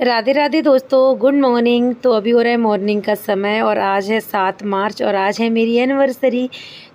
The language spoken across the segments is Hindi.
राधे राधे दोस्तों, गुड मॉर्निंग। तो अभी हो रहा है मॉर्निंग का समय और आज है 7 मार्च और आज है मेरी एनिवर्सरी।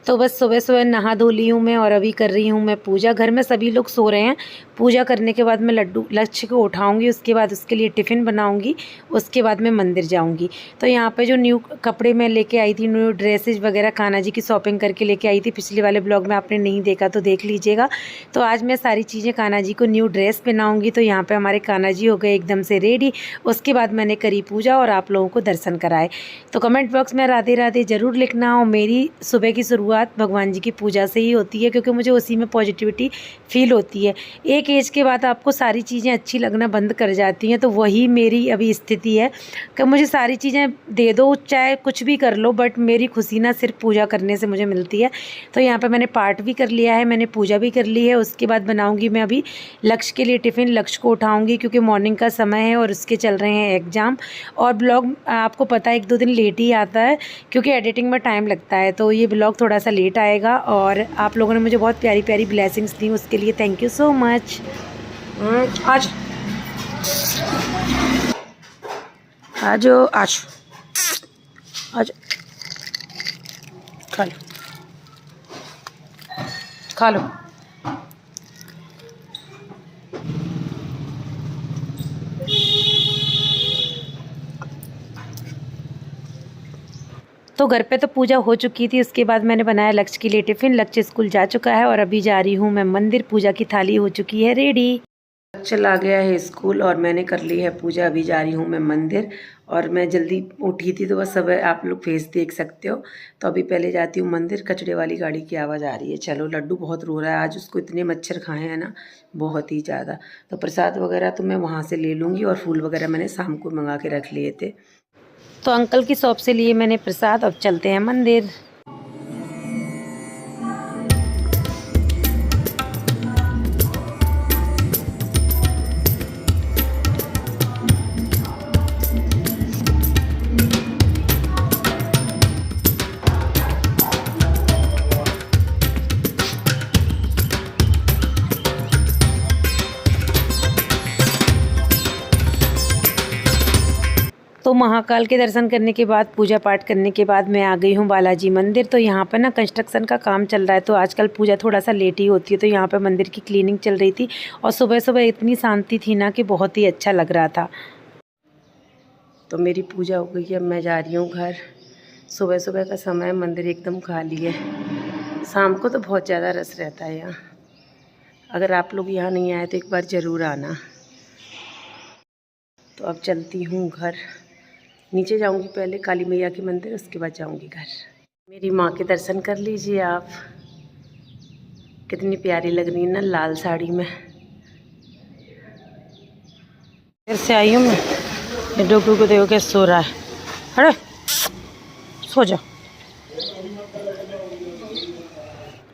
तो बस सुबह सुबह नहा धो ली हूँ मैं और अभी कर रही हूँ मैं पूजा। घर में सभी लोग सो रहे हैं। पूजा करने के बाद मैं लक्ष्य को उठाऊंगी, उसके बाद उसके लिए टिफ़िन बनाऊंगी, उसके बाद मैं मंदिर जाऊंगी। तो यहाँ पे जो न्यू कपड़े मैं लेके आई थी, न्यू ड्रेसेस वगैरह कान्हा जी की शॉपिंग करके लेके आई थी। पिछले वाले ब्लॉग में आपने नहीं देखा तो देख लीजिएगा। तो आज मैं सारी चीज़ें कान्हा जी को न्यू ड्रेस पहनाऊँगी। तो यहाँ पर हमारे कान्हा जी हो गए एकदम से रेडी। उसके बाद मैंने करी पूजा और आप लोगों को दर्शन कराए। तो कमेंट बॉक्स में राधे राधे ज़रूर लिखना। और मेरी सुबह की शुरुआत भगवान जी की पूजा से ही होती है, क्योंकि मुझे उसी में पॉजिटिविटी फील होती है। एक एज के बाद आपको सारी चीज़ें अच्छी लगना बंद कर जाती हैं, तो वही मेरी अभी स्थिति है कि मुझे सारी चीज़ें दे दो, चाहे कुछ भी कर लो, बट मेरी खुशी ना सिर्फ पूजा करने से मुझे मिलती है। तो यहाँ पर मैंने पाठ भी कर लिया है, मैंने पूजा भी कर ली है। उसके बाद बनाऊँगी मैं अभी लक्ष्य के लिए टिफ़िन। लक्ष्य को उठाऊँगी क्योंकि मॉर्निंग का समय है और उसके चल रहे हैं एग्ज़ाम। और ब्लॉग आपको पता है 1-2 दिन लेट ही आता है, क्योंकि एडिटिंग में टाइम लगता है। तो ये ब्लॉग थोड़ा सा लेट आएगा। और आप लोगों ने मुझे बहुत प्यारी प्यारी ब्लेसिंग्स दी, उसके लिए थैंक यू सो मच। आज आज आज आज खा लो खा लो। तो घर पे तो पूजा हो चुकी थी। उसके बाद मैंने बनाया लक्ष्य के लिए टिफ़िन। लक्ष्य स्कूल जा चुका है और अभी जा रही हूँ मैं मंदिर। पूजा की थाली हो चुकी है रेडी। लक्ष्य आ गया है स्कूल और मैंने कर ली है पूजा। अभी जा रही हूँ मैं मंदिर और मैं जल्दी उठी थी तो बस सब आप लोग फेस देख सकते हो। तो अभी पहले जाती हूँ मंदिर। कचड़े वाली गाड़ी की आवाज़ आ रही है। चलो, लड्डू बहुत रो रहा है आज, उसको इतने मच्छर खाए हैं ना, बहुत ही ज़्यादा। तो प्रसाद वगैरह तो मैं वहाँ से ले लूँगी और फूल वगैरह मैंने शाम को मंगा के रख लिए थे। तो अंकल की शॉप से लिए मैंने प्रसाद। अब चलते हैं मंदिर। तो महाकाल के दर्शन करने के बाद, पूजा पाठ करने के बाद मैं आ गई हूँ बालाजी मंदिर। तो यहाँ पर ना कंस्ट्रक्शन का काम चल रहा है, तो आजकल पूजा थोड़ा सा लेट ही होती है। तो यहाँ पर मंदिर की क्लीनिंग चल रही थी और सुबह सुबह इतनी शांति थी ना कि बहुत ही अच्छा लग रहा था। तो मेरी पूजा हो गई है, अब मैं जा रही हूँ घर। सुबह सुबह का समय, मंदिर एकदम खाली है। शाम को तो बहुत ज़्यादा रस रहता है यहाँ। अगर आप लोग यहाँ नहीं आए तो एक बार ज़रूर आना। तो अब चलती हूँ घर। नीचे जाऊंगी पहले काली मैया के मंदिर, उसके बाद जाऊंगी घर। मेरी माँ के दर्शन कर लीजिए आप। कितनी प्यारी लग रही है ना लाल साड़ी में। फिर से आई हूँ मैं। ये डोगू को देखो कैसे सो रहा है। अरे सो जाओ।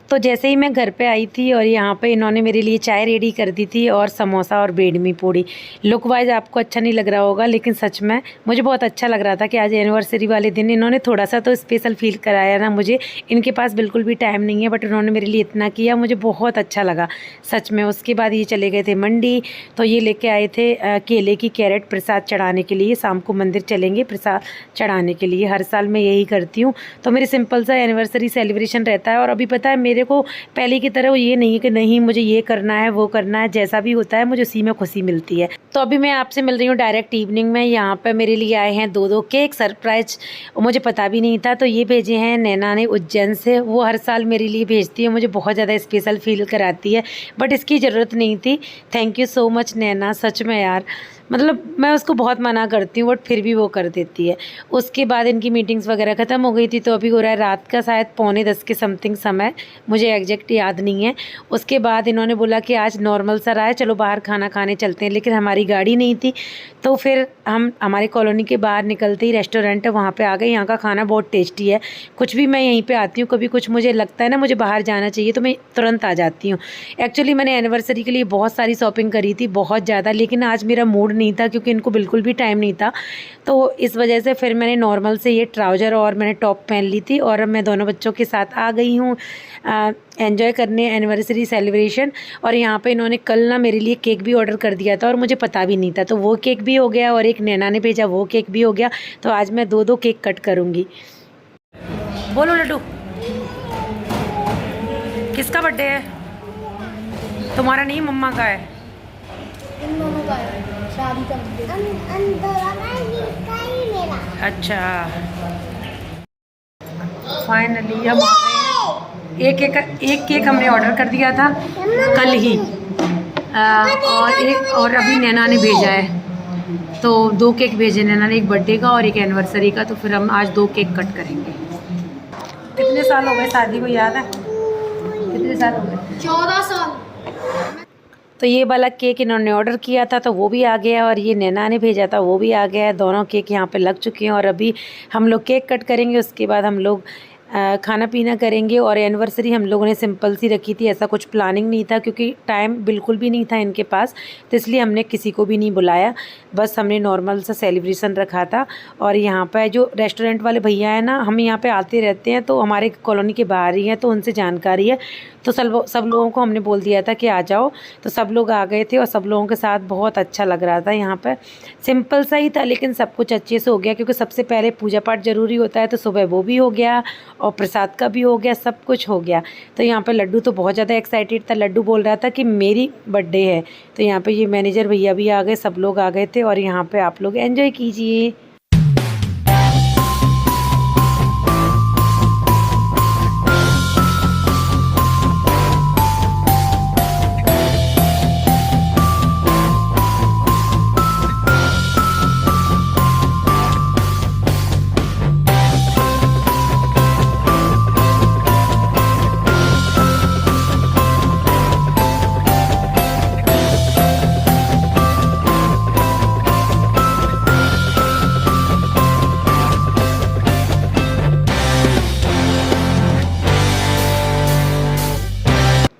तो जैसे ही मैं घर पे आई थी और यहाँ पे इन्होंने मेरे लिए चाय रेडी कर दी थी और समोसा और बेडमी पूड़ी। लुक वाइज आपको अच्छा नहीं लग रहा होगा, लेकिन सच में मुझे बहुत अच्छा लग रहा था कि आज एनिवर्सरी वाले दिन इन्होंने थोड़ा सा तो स्पेशल फील कराया ना मुझे। इनके पास बिल्कुल भी टाइम नहीं है, बट इन्होंने मेरे लिए इतना किया, मुझे बहुत अच्छा लगा सच में। उसके बाद ये चले गए थे मंडी। तो ये लेके आए थे केले की कैरेट प्रसाद चढ़ाने के लिए। शाम को मंदिर चलेंगे प्रसाद चढ़ाने के लिए। हर साल मैं यही करती हूँ। तो मेरी सिंपल सा एनिवर्सरी सेलिब्रेशन रहता है। और अभी पता है मेरे को पहले की तरह ये नहीं है कि नहीं मुझे ये करना है वो करना है, जैसा भी होता है मुझे उसी में खुशी मिलती है। तो अभी मैं आपसे मिल रही हूँ डायरेक्ट इवनिंग में। यहाँ पर मेरे लिए आए हैं 2 केक सरप्राइज, मुझे पता भी नहीं था। तो ये भेजे हैं नैना ने उज्जैन से। वो हर साल मेरे लिए भेजती है, मुझे बहुत ज़्यादा स्पेशल फील कराती है, बट इसकी ज़रूरत नहीं थी। थैंक यू सो मच नैना, सच में यार। मतलब मैं उसको बहुत मना करती हूँ बट फिर भी वो कर देती है। उसके बाद इनकी मीटिंग्स वगैरह ख़त्म हो गई थी। तो अभी हो रहा है रात का शायद 9:45 के समथिंग समय, मुझे एग्जैक्ट याद नहीं है। उसके बाद इन्होंने बोला कि आज नॉर्मल सा रहा है, चलो बाहर खाना खाने चलते हैं। लेकिन हमारी गाड़ी नहीं थी, तो फिर हम हमारी कॉलोनी के बाहर निकलते ही रेस्टोरेंट है, वहाँ पर आ गए। यहाँ का खाना बहुत टेस्टी है। कुछ भी मैं यहीं पर आती हूँ, कभी कुछ मुझे लगता है ना मुझे बाहर जाना चाहिए तो मैं तुरंत आ जाती हूँ। एक्चुअली मैंने एनिवर्सरी के लिए बहुत सारी शॉपिंग करी थी, बहुत ज़्यादा, लेकिन आज मेरा मूड नहीं था क्योंकि इनको बिल्कुल भी टाइम नहीं था। तो इस वजह से फिर मैंने नॉर्मल से ये ट्राउज़र और मैंने टॉप पहन ली थी और अब मैं दोनों बच्चों के साथ आ गई हूँ एंजॉय करने एनिवर्सरी सेलिब्रेशन। और यहाँ पे इन्होंने कल ना मेरे लिए केक भी ऑर्डर कर दिया था और मुझे पता भी नहीं था, तो वो केक भी हो गया और एक नैना ने भेजा वो केक भी हो गया। तो आज मैं 2-2 केक कट करूँगी। बोलो लड्डू, किसका बर्थडे है? तुम्हारा नहीं, मम्मा का है। अच्छा, फाइनली हम आ गए हैं। एक केक हमने ऑर्डर कर दिया था कल ही और अभी नैना ने भेजा है, तो 2 केक भेजे नैना ने, एक बर्थडे का और एक एनिवर्सरी का। तो फिर हम आज 2 केक कट करेंगे। कितने साल हो गए शादी को, याद है? कितने साल हो गए? 14 साल। तो ये वाला केक इन्होंने ऑर्डर किया था तो वो भी आ गया और ये नैना ने भेजा था वो भी आ गया है। दोनों केक यहाँ पे लग चुके हैं और अभी हम लोग केक कट करेंगे, उसके बाद हम लोग खाना पीना करेंगे। और एनिवर्सरी हम लोगों ने सिंपल सी रखी थी, ऐसा कुछ प्लानिंग नहीं था क्योंकि टाइम बिल्कुल भी नहीं था इनके पास, तो इसलिए हमने किसी को भी नहीं बुलाया, बस हमने नॉर्मल सा सेलिब्रेशन रखा था। और यहाँ पर जो रेस्टोरेंट वाले भैया हैं ना, हम यहाँ पे आते रहते हैं, तो हमारे कॉलोनी के बाहर ही हैं, तो उनसे जानकारी है। तो सब लोगों को हमने बोल दिया था कि आ जाओ, तो सब लोग आ गए थे और सब लोगों के साथ बहुत अच्छा लग रहा था। यहाँ पर सिंपल सा ही था लेकिन सब कुछ अच्छे से हो गया क्योंकि सबसे पहले पूजा पाठ ज़रूरी होता है, तो सुबह वो भी हो गया और प्रसाद का भी हो गया, सब कुछ हो गया। तो यहाँ पर लड्डू तो बहुत ज़्यादा एक्साइटेड था, लड्डू बोल रहा था कि मेरी बर्थडे है। तो यहाँ पर ये मैनेजर भैया भी आ गए, सब लोग आ गए थे और यहाँ पर आप लोग एंजॉय कीजिए।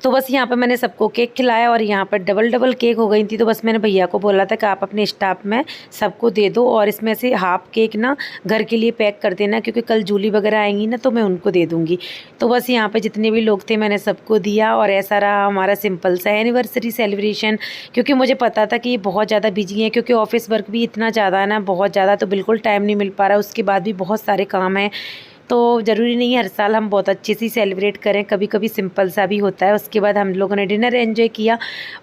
तो बस यहाँ पे मैंने सबको केक खिलाया और यहाँ पर डबल केक हो गई थी। तो बस मैंने भैया को बोला था कि आप अपने स्टाफ में सबको दे दो और इसमें से हाफ केक ना घर के लिए पैक कर देना क्योंकि कल जूली वगैरह आएंगी ना तो मैं उनको दे दूँगी। तो बस यहाँ पे जितने भी लोग थे मैंने सबको दिया और ऐसा रहा हमारा सिंपल सा एनिवर्सरी सेलिब्रेशन। क्योंकि मुझे पता था कि ये बहुत ज़्यादा बिजी हैं क्योंकि ऑफिस वर्क भी इतना ज़्यादा है ना, बहुत ज़्यादा, तो बिल्कुल टाइम नहीं मिल पा रहा। उसके बाद भी बहुत सारे काम हैं, तो ज़रूरी नहीं है हर साल हम बहुत अच्छे से सेलिब्रेट करें, कभी कभी सिंपल सा भी होता है। उसके बाद हम लोगों ने डिनर एंजॉय किया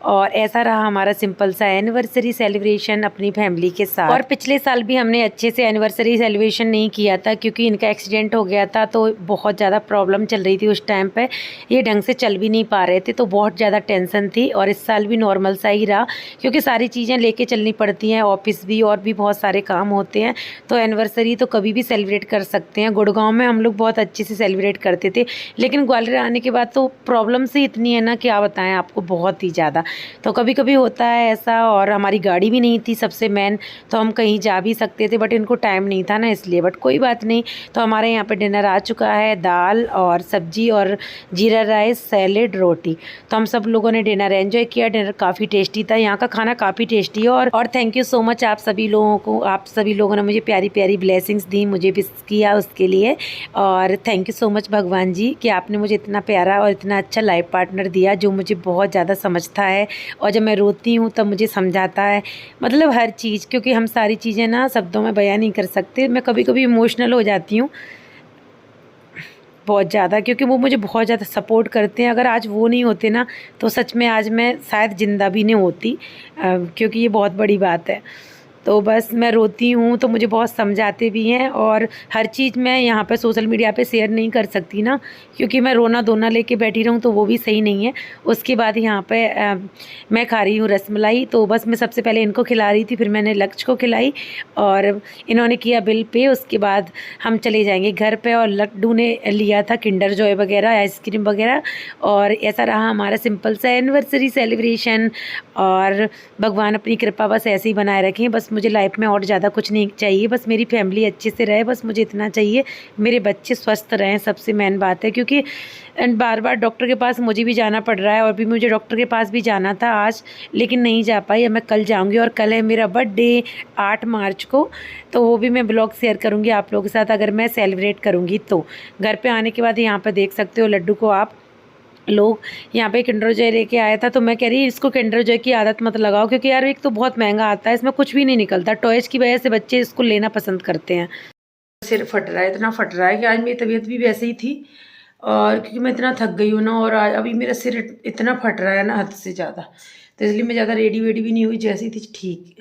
और ऐसा रहा हमारा सिंपल सा एनिवर्सरी सेलिब्रेशन अपनी फैमिली के साथ। और पिछले साल भी हमने अच्छे से एनिवर्सरी सेलिब्रेशन नहीं किया था क्योंकि इनका एक्सीडेंट हो गया था, तो बहुत ज़्यादा प्रॉब्लम चल रही थी उस टाइम पर, ये ढंग से चल भी नहीं पा रहे थे, तो बहुत ज़्यादा टेंशन थी। और इस साल भी नॉर्मल सा ही रहा क्योंकि सारी चीज़ें लेके चलनी पड़ती हैं, ऑफिस भी और भी बहुत सारे काम होते हैं, तो एनिवर्सरी तो कभी भी सेलिब्रेट कर सकते हैं। गुड़गांव में हम लोग बहुत अच्छे से सेलिब्रेट करते थे, लेकिन ग्वालियर आने के बाद तो प्रॉब्लम्स ही इतनी है ना, क्या बताएं आपको, बहुत ही ज़्यादा। तो कभी कभी होता है ऐसा, और हमारी गाड़ी भी नहीं थी सबसे मेन, तो हम कहीं जा भी सकते थे बट इनको टाइम नहीं था ना इसलिए, बट कोई बात नहीं। तो हमारे यहाँ पे डिनर आ चुका है, दाल और सब्जी और जीरा राइस, सैलेड, रोटी। तो हम सब लोगों ने डिनर एंजॉय किया, डिनर काफ़ी टेस्टी था, यहाँ का खाना काफ़ी टेस्टी है। और थैंक यू सो मच आप सभी लोगों को, आप सभी लोगों ने मुझे प्यारी प्यारी ब्लेसिंग्स दी, मुझे विश किया उसके लिए। और थैंक यू सो मच भगवान जी कि आपने मुझे इतना प्यारा और इतना अच्छा लाइफ पार्टनर दिया जो मुझे बहुत ज़्यादा समझता है और जब मैं रोती हूँ तब मुझे समझाता है, मतलब हर चीज़, क्योंकि हम सारी चीज़ें ना शब्दों में बयान नहीं कर सकते। मैं कभी कभी इमोशनल हो जाती हूँ बहुत ज़्यादा क्योंकि वो मुझे बहुत ज़्यादा सपोर्ट करते हैं। अगर आज वो नहीं होते ना तो सच में आज मैं शायद ज़िंदा भी नहीं होती, क्योंकि ये बहुत बड़ी बात है। तो बस मैं रोती हूँ तो मुझे बहुत समझाते भी हैं, और हर चीज़ मैं यहाँ पे सोशल मीडिया पे शेयर नहीं कर सकती ना, क्योंकि मैं रोना धोना लेके बैठी रहूँ तो वो भी सही नहीं है। उसके बाद यहाँ पे मैं खा रही हूँ रसमलाई, तो बस मैं सबसे पहले इनको खिला रही थी, फिर मैंने लक्ष्य को खिलाई और इन्होंने किया बिल पे। उसके बाद हम चले जाएंगे घर पे, और लड्डू ने लिया था किंडर जॉय वगैरह, आइसक्रीम वगैरह। और ऐसा रहा हमारा सिंपल सा एनिवर्सरी सेलिब्रेशन, और भगवान अपनी कृपा बस ऐसे ही बनाए रखें। बस मुझे लाइफ में और ज़्यादा कुछ नहीं चाहिए, बस मेरी फैमिली अच्छे से रहे, बस मुझे इतना चाहिए, मेरे बच्चे स्वस्थ रहें, सबसे मेन बात है। क्योंकि बार बार डॉक्टर के पास मुझे भी जाना पड़ रहा है, और भी मुझे डॉक्टर के पास भी जाना था आज, लेकिन नहीं जा पाई। अब मैं कल जाऊँगी, और कल है मेरा बर्थडे 8 मार्च को, तो वो भी मैं ब्लॉग शेयर करूँगी आप लोगों के साथ, अगर मैं सेलिब्रेट करूँगी तो। घर पे आने के बाद यहाँ पर देख सकते हो लड्डू को आप लोग, यहाँ पे किंडर जॉय लेके आया था, तो मैं कह रही इसको किंडर जॉय की आदत मत लगाओ, क्योंकि यार एक तो बहुत महंगा आता है, इसमें कुछ भी नहीं निकलता। टॉयज़ की वजह से बच्चे इसको लेना पसंद करते हैं। सिर फट रहा है, इतना फट रहा है कि आज मेरी तबीयत भी वैसे ही थी, और क्योंकि मैं इतना थक गई हूँ ना, और आज अभी मेरा सिर इतना फट रहा है ना हद से ज़्यादा, तो इसलिए मैं ज़्यादा रेडी वेडी भी नहीं हुई, जैसी थी ठीक।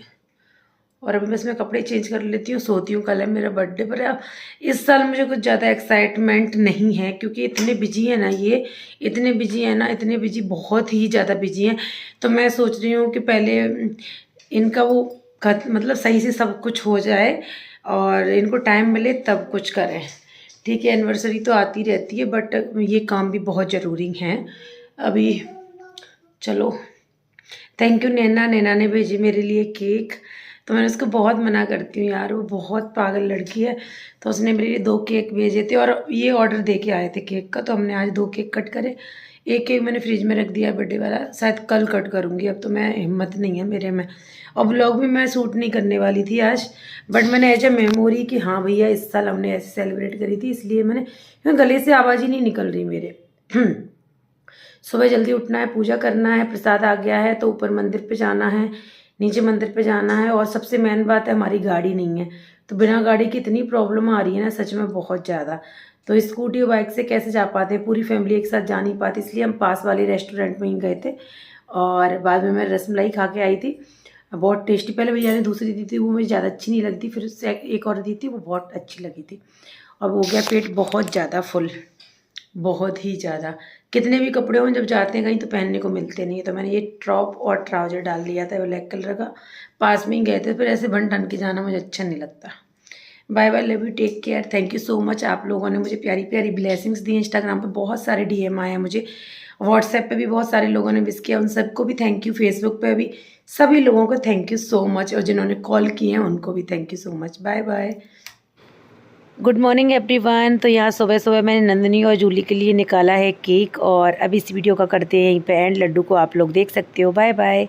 और अभी बस मैं कपड़े चेंज कर लेती हूँ, सोती हूँ। कल है मेरा बर्थडे, पर अब इस साल मुझे कुछ ज़्यादा एक्साइटमेंट नहीं है, क्योंकि इतने बिजी है ना, ये इतने बिजी है ना, इतने बिजी, बहुत ही ज़्यादा बिजी हैं। तो मैं सोच रही हूँ कि पहले इनका वो मतलब सही से सब कुछ हो जाए, और इनको टाइम मिले तब कुछ करें। ठीक है, एनिवर्सरी तो आती रहती है, बट ये काम भी बहुत ज़रूरी हैं अभी। चलो, थैंक यू नैना ने भेजी मेरे लिए केक, तो मैंने उसको बहुत मना करती हूँ यार, वो बहुत पागल लड़की है। तो उसने मेरे लिए 2 केक भेजे थे, और ये ऑर्डर दे के आए थे केक का, तो हमने आज 2 केक कट करे। एक केक मैंने फ्रिज में रख दिया बर्थडे वाला, शायद कल कट करूँगी, अब तो मैं हिम्मत नहीं है मेरे में। और ब्लॉग भी मैं शूट नहीं करने वाली थी आज, बट मैंने एज ए मेमोरी कि हाँ भैया इस साल हमने ऐसे सेलिब्रेट करी थी, इसलिए मैंने, क्योंकि गले से आवाज़ ही नहीं निकल रही मेरे। सुबह जल्दी उठना है, पूजा करना है, प्रसाद आ गया है, तो ऊपर मंदिर पे जाना है, नीचे मंदिर पे जाना है। और सबसे मेन बात है, हमारी गाड़ी नहीं है, तो बिना गाड़ी की इतनी प्रॉब्लम आ रही है ना, सच में बहुत ज़्यादा। तो स्कूटी और बाइक से कैसे जा पाते हैं, पूरी फैमिली एक साथ जा नहीं पाती, इसलिए हम पास वाले रेस्टोरेंट में ही गए थे। और बाद में मैं रसमलाई खा के आई थी, बहुत टेस्टी। पहले भैया ने दूसरी दी थी, वो मुझे ज़्यादा अच्छी नहीं लगती, फिर उससे एक और दी थी, वो बहुत अच्छी लगी थी। अब हो गया पेट बहुत ज़्यादा फुल, बहुत ही ज़्यादा। कितने भी कपड़े हों, जब जाते हैं कहीं तो पहनने को मिलते नहीं है, तो मैंने ये टॉप और ट्राउज़र डाल लिया था ब्लैक कलर का, पास में ही गए थे, फिर ऐसे बन ठन के जाना मुझे अच्छा नहीं लगता। Bye bye, love you, take care, thank you so much. आप लोगों ने मुझे प्यारी प्यारी ब्लेसिंग्स दी। इंस्टाग्राम पे बहुत सारे DM आए हैं मुझे, व्हाट्सएप पे भी बहुत सारे लोगों ने विश किया, उन सबको भी थैंक यू। फेसबुक पे भी सभी लोगों को थैंक यू सो मच, और जिन्होंने कॉल किए हैं उनको भी thank you so much. Bye bye, good morning everyone. तो यहाँ सुबह सुबह मैंने नंदिनी और जूली के लिए निकाला है केक, और अब इस वीडियो का करते हैं यहीं पे एंड। लड्डू को आप लोग देख सकते हो। Bye bye.